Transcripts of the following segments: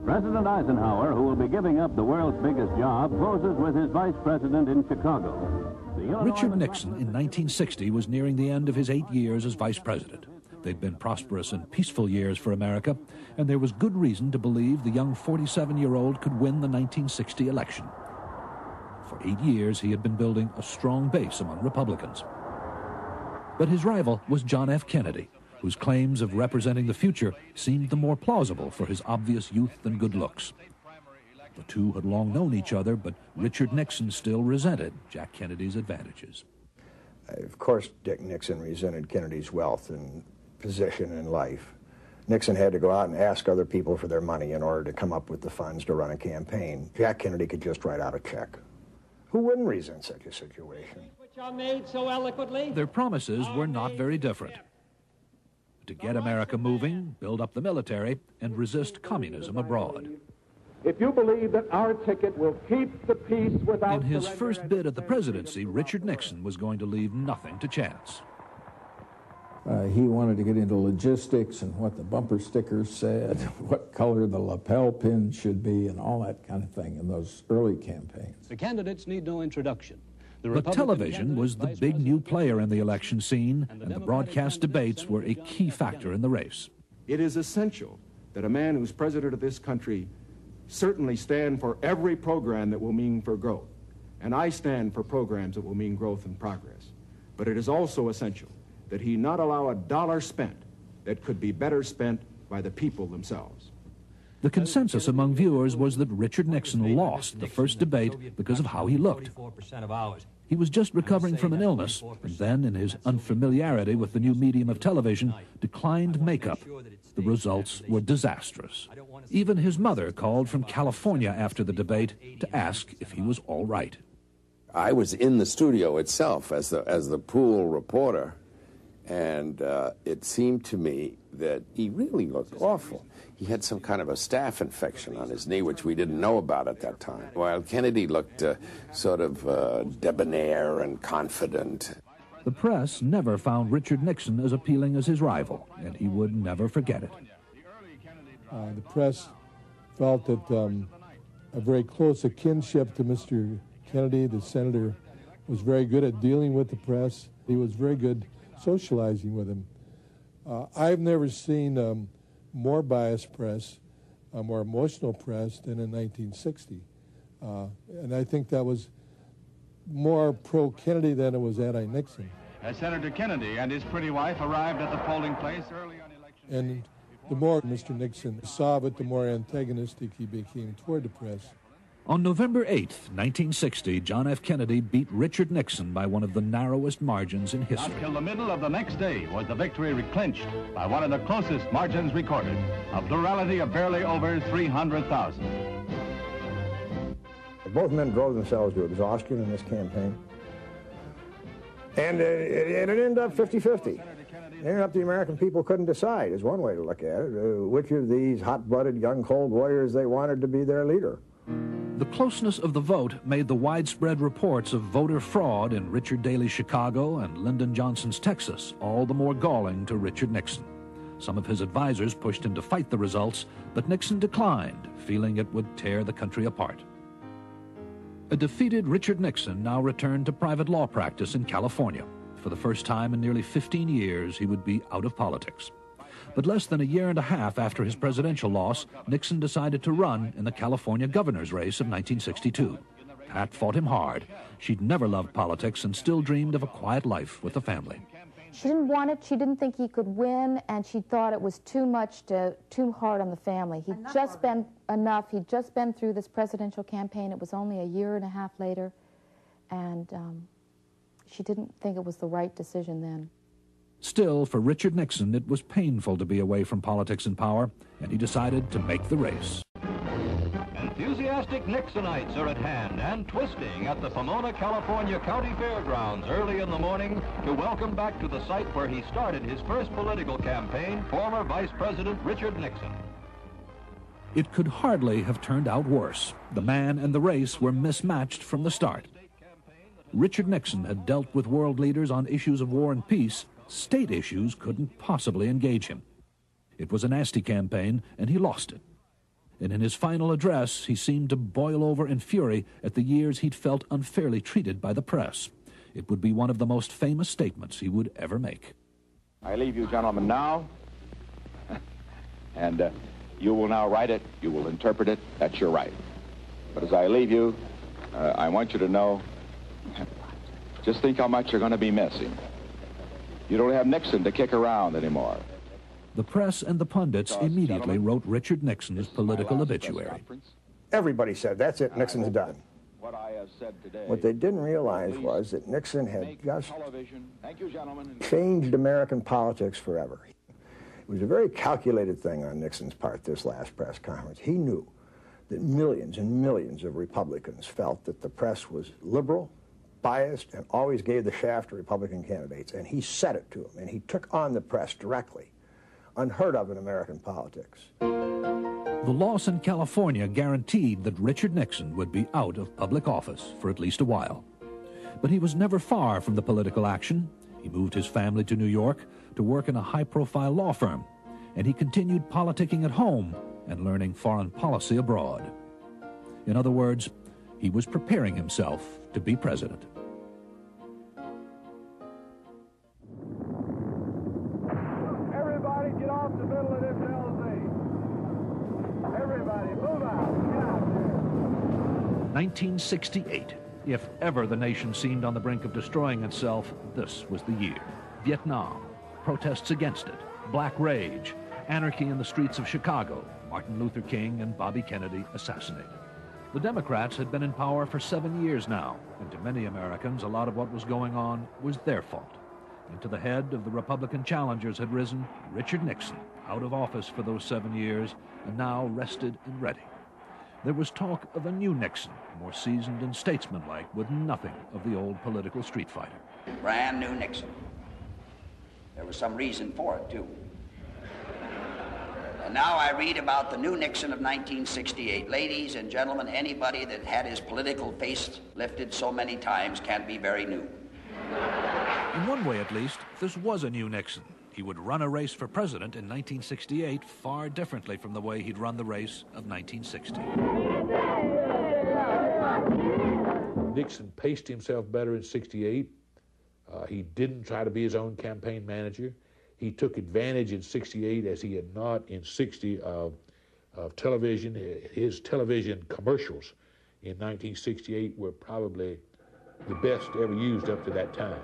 President Eisenhower, who will be giving up the world's biggest job, poses with his vice president in Chicago. Richard Nixon in 1960 was nearing the end of his 8 years as vice president. They'd been prosperous and peaceful years for America, and there was good reason to believe the young 47-year-old could win the 1960 election. For 8 years, he had been building a strong base among Republicans. But his rival was John F. Kennedy, whose claims of representing the future seemed the more plausible for his obvious youth and good looks. The two had long known each other, but Richard Nixon still resented Jack Kennedy's advantages. Of course, Dick Nixon resented Kennedy's wealth and position in life. Nixon had to go out and ask other people for their money in order to come up with the funds to run a campaign. Jack Kennedy could just write out a check. Who wouldn't resent such a situation? Their promises were not very different. To get America moving, build up the military, and resist communism abroad. If you believe that our ticket will keep the peace without... In his first bid at the presidency, Richard Nixon was going to leave nothing to chance. He wanted to get into logistics and what the bumper stickers said, what color the lapel pin should be, and all that kind of thing in those early campaigns. The candidates need no introduction. But television was the big new player in the election scene, and the broadcast debates were a key factor in the race. It is essential that a man who's president of this country certainly stand for every program that will mean for growth. And I stand for programs that will mean growth and progress. But it is also essential that he not allow a dollar spent that could be better spent by the people themselves. The consensus among viewers was that Richard Nixon lost the first debate because of how he looked. He was just recovering from an illness, and then, in his unfamiliarity with the new medium of television, declined makeup. The results were disastrous. Even his mother called from California after the debate to ask if he was all right. I was in the studio itself as the pool reporter, and it seemed to me that he really looked awful. He had some kind of a staph infection on his knee, which we didn't know about at that time, while Kennedy looked sort of debonair and confident. The press never found Richard Nixon as appealing as his rival, and he would never forget it. The press felt that a very close kinship to Mr. Kennedy, the senator, was very good at dealing with the press. He was very good socializing with him. I've never seen more biased press, more emotional press than in 1960. And I think that was more pro-Kennedy than it was anti-Nixon. As Senator Kennedy and his pretty wife arrived at the polling place early on election day. And the more Mr. Nixon saw it, the more antagonistic he became toward the press. On November 8th, 1960, John F. Kennedy beat Richard Nixon by one of the narrowest margins in history. Until the middle of the next day was the victory clinched by one of the closest margins recorded, a plurality of barely over 300,000. Both men drove themselves to exhaustion in this campaign. And it ended up 50-50. It ended up the American people couldn't decide, is one way to look at it, which of these hot-blooded young cold warriors they wanted to be their leader. The closeness of the vote made the widespread reports of voter fraud in Richard Daley's Chicago and Lyndon Johnson's Texas all the more galling to Richard Nixon. Some of his advisors pushed him to fight the results, but Nixon declined, feeling it would tear the country apart. A defeated Richard Nixon now returned to private law practice in California. For the first time in nearly 15 years, he would be out of politics. But less than a year and a half after his presidential loss, Nixon decided to run in the California governor's race of 1962. Pat fought him hard. She'd never loved politics and still dreamed of a quiet life with the family. She didn't want it. She didn't think he could win, and she thought it was too hard on the family. He'd just been enough. He'd just been through this presidential campaign. It was only a year and a half later, and she didn't think it was the right decision then. Still, for Richard Nixon, it was painful to be away from politics and power, and he decided to make the race. Enthusiastic Nixonites are at hand and twisting at the Pomona, California County Fairgrounds early in the morning to welcome back to the site where he started his first political campaign, former Vice President Richard Nixon. It could hardly have turned out worse. The man and the race were mismatched from the start. Richard Nixon had dealt with world leaders on issues of war and peace. State issues couldn't possibly engage him. It was a nasty campaign, and he lost it. And in his final address, he seemed to boil over in fury at the years he'd felt unfairly treated by the press. It would be one of the most famous statements he would ever make. I leave you gentlemen now, and you will now write it, you will interpret it, that's your right. But as I leave you, I want you to know, just think how much you're going to be missing. You don't have Nixon to kick around anymore. The press and the pundits immediately wrote Richard Nixon's political obituary. Everybody said, that's it, Nixon's done. What I have said today, what they didn't realize was that Nixon had just changed American politics forever. It was a very calculated thing on Nixon's part, this last press conference. He knew that millions and millions of Republicans felt that the press was liberal, biased, and always gave the shaft to Republican candidates. And he said it to them, and he took on the press directly. Unheard of in American politics. The loss in California guaranteed that Richard Nixon would be out of public office for at least a while. But he was never far from the political action. He moved his family to New York to work in a high-profile law firm, and he continued politicking at home and learning foreign policy abroad. In other words, he was preparing himself to be president. Everybody get off the middle of this LZ. Everybody move out. Get out there. 1968. If ever the nation seemed on the brink of destroying itself, this was the year. Vietnam, protests against it, black rage, anarchy in the streets of Chicago, Martin Luther King and Bobby Kennedy assassinated. The Democrats had been in power for 7 years now, and to many Americans, a lot of what was going on was their fault. And to the head of the Republican challengers had risen Richard Nixon, out of office for those 7 years, and now rested and ready. There was talk of a new Nixon, more seasoned and statesmanlike, with nothing of the old political street fighter. Brand new Nixon. There was some reason for it, too. And now I read about the new Nixon of 1968. Ladies and gentlemen, anybody that had his political face lifted so many times can't be very new. In one way, at least, this was a new Nixon. He would run a race for president in 1968 far differently from the way he'd run the race of 1960. Nixon paced himself better in 68. He didn't try to be his own campaign manager. He took advantage in 68, as he had not in 60, of television. His television commercials in 1968 were probably the best ever used up to that time.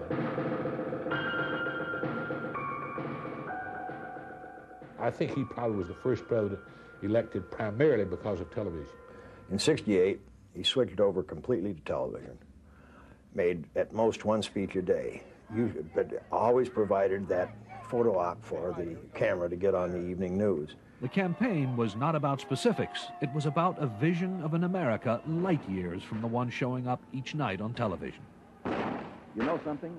I think he probably was the first president elected primarily because of television. In 68, he switched over completely to television. Made at most one speech a day, but always provided that photo op for the camera to get on the evening news. The campaign was not about specifics. It was about a vision of an America light years from the one showing up each night on television. You know something?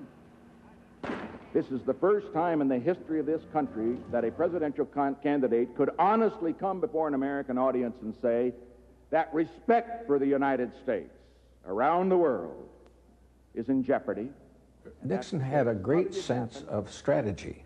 This is the first time in the history of this country that a presidential candidate could honestly come before an American audience and say that respect for the United States around the world is in jeopardy. Nixon had a great sense of strategy.